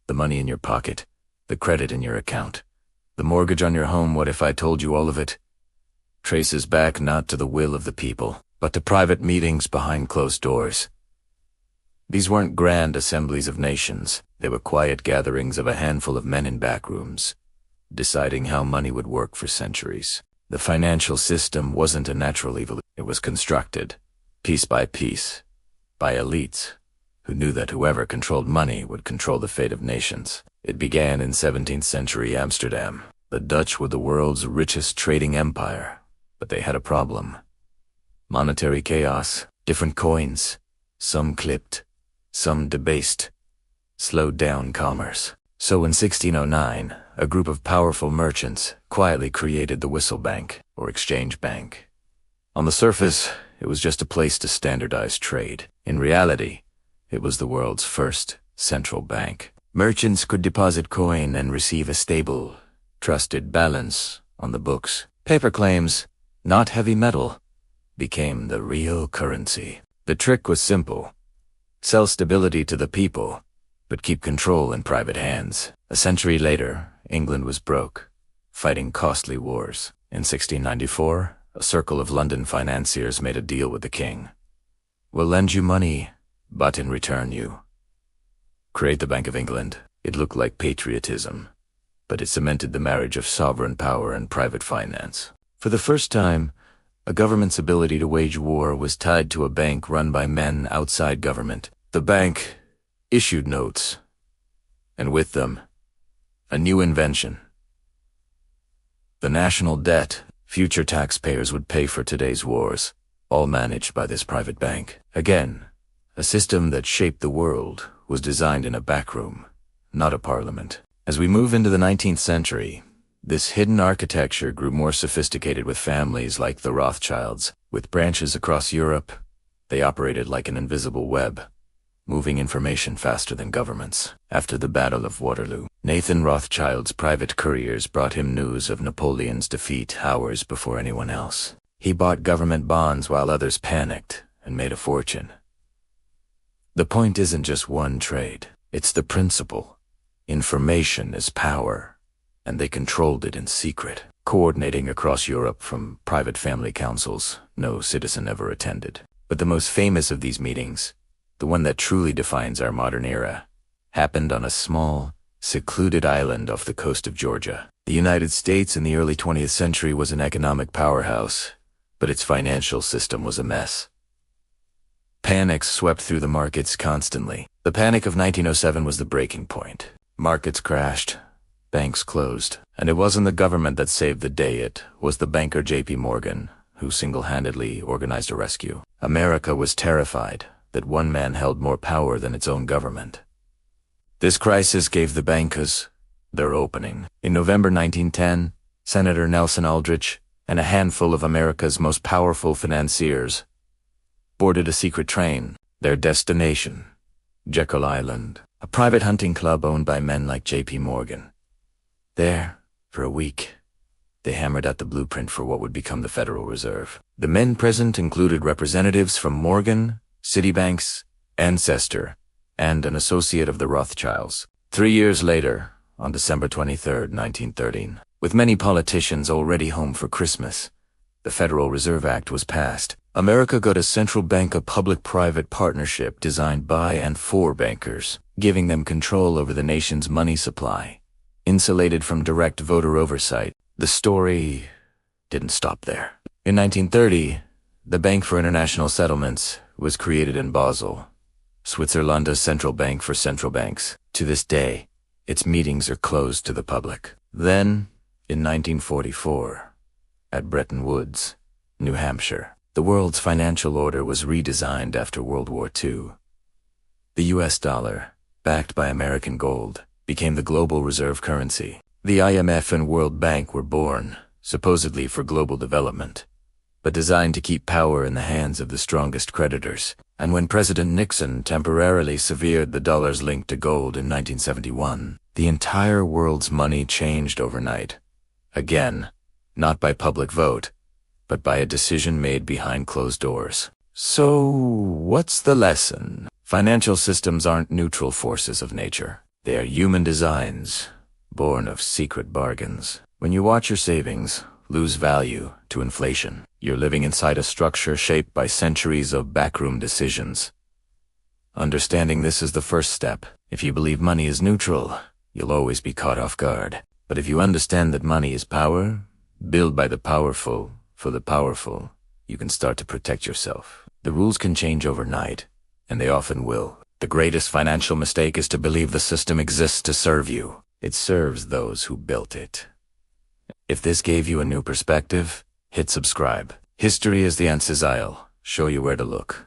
The money in your pocket, the credit in your account, the mortgage on your home, what if I told you all of it? Traces back not to the will of the people, but to private meetings behind closed doors. These weren't grand assemblies of nations. They were quiet gatherings of a handful of men in backrooms, deciding how money would work for centuries. The financial system wasn't a natural evolution. It was constructed, piece by piece, by elites who knew that whoever controlled money would control the fate of nations. It began in 17th century Amsterdam. The Dutch were the world's richest trading empire, but they had a problem. Monetary chaos, different coins, some clipped, some debased, slowed down commerce. So in 1609, a group of powerful merchants quietly created the Whistle Bank, or Exchange Bank. On the surface, it was just a place to standardize trade. In reality, it was the world's first central bank. Merchants could deposit coin and receive a stable, trusted balance on the books. Paper claims, not heavy metal, became the real currency. The trick was simple. Sell stability to the people, but keep control in private hands. A century later, England was broke, fighting costly wars. In 1694, a circle of London financiers made a deal with the king. We'll lend you money, but in return you create the Bank of England. It looked like patriotism, but it cemented the marriage of sovereign power and private finance. For the first time, a government's ability to wage war was tied to a bank run by men outside government. The bank issued notes, and with them, a new invention. The national debt. Future taxpayers would pay for today's wars, all managed by this private bank. Again, a system that shaped the world was designed in a backroom, not a parliament. As we move into the 19th century, this hidden architecture grew more sophisticated with families like the Rothschilds. With branches across Europe, they operated like an invisible web, moving information faster than governments. After the Battle of Waterloo, Nathan Rothschild's private couriers brought him news of Napoleon's defeat hours before anyone else. He bought government bonds while others panicked and made a fortune. The point isn't just one trade, it's the principle. Information is power, and they controlled it in secret, coordinating across Europe from private family councils no citizen ever attended. But the most famous of these meetings, the one that truly defines our modern era, happened on a small, secluded island off the coast of Georgia. The United States in the early 20th century was an economic powerhouse, but its financial system was a mess. Panics swept through the markets constantly. The Panic of 1907 was the breaking point. Markets crashed, banks closed, and it wasn't the government that saved the day. It was the banker J.P. Morgan, who single-handedly organized a rescue. America was terrified that one man held more power than its own government. This crisis gave the bankers their opening. In November 1910, Senator Nelson Aldrich and a handful of America's most powerful financiers boarded a secret train. Their destination, Jekyll Island, a private hunting club owned by men like J.P. Morgan. There, for a week, they hammered out the blueprint for what would become the Federal Reserve. The men present included representatives from Morgan, Citibank's, Ancestor, and an associate of the Rothschilds. 3 years later, on December 23, 1913, with many politicians already home for Christmas, the Federal Reserve Act was passed. America got a central bank, a public-private partnership designed by and for bankers, giving them control over the nation's money supply. Insulated from direct voter oversight, the story didn't stop there. In 1930, the Bank for International Settlements was created in Basel, Switzerland, a central bank for central banks. To this day, its meetings are closed to the public. Then, in 1944, at Bretton Woods, New Hampshire, the world's financial order was redesigned after World War II. The US dollar, backed by American gold, became the global reserve currency. The IMF and World Bank were born, supposedly for global development, but designed to keep power in the hands of the strongest creditors. And when President Nixon temporarily severed the dollar's link to gold in 1971, the entire world's money changed overnight. Again, not by public vote, but by a decision made behind closed doors. So, what's the lesson? Financial systems aren't neutral forces of nature. They are human designs, born of secret bargains. When you watch your savings lose value to inflation, you're living inside a structure shaped by centuries of backroom decisions. Understanding this is the first step. If you believe money is neutral, you'll always be caught off guard. But if you understand that money is power, built by the powerful, for the powerful, you can start to protect yourself. The rules can change overnight, and they often will. The greatest financial mistake is to believe the system exists to serve you. It serves those who built it. If this gave you a new perspective, hit subscribe. History is the answers. I'll show you where to look.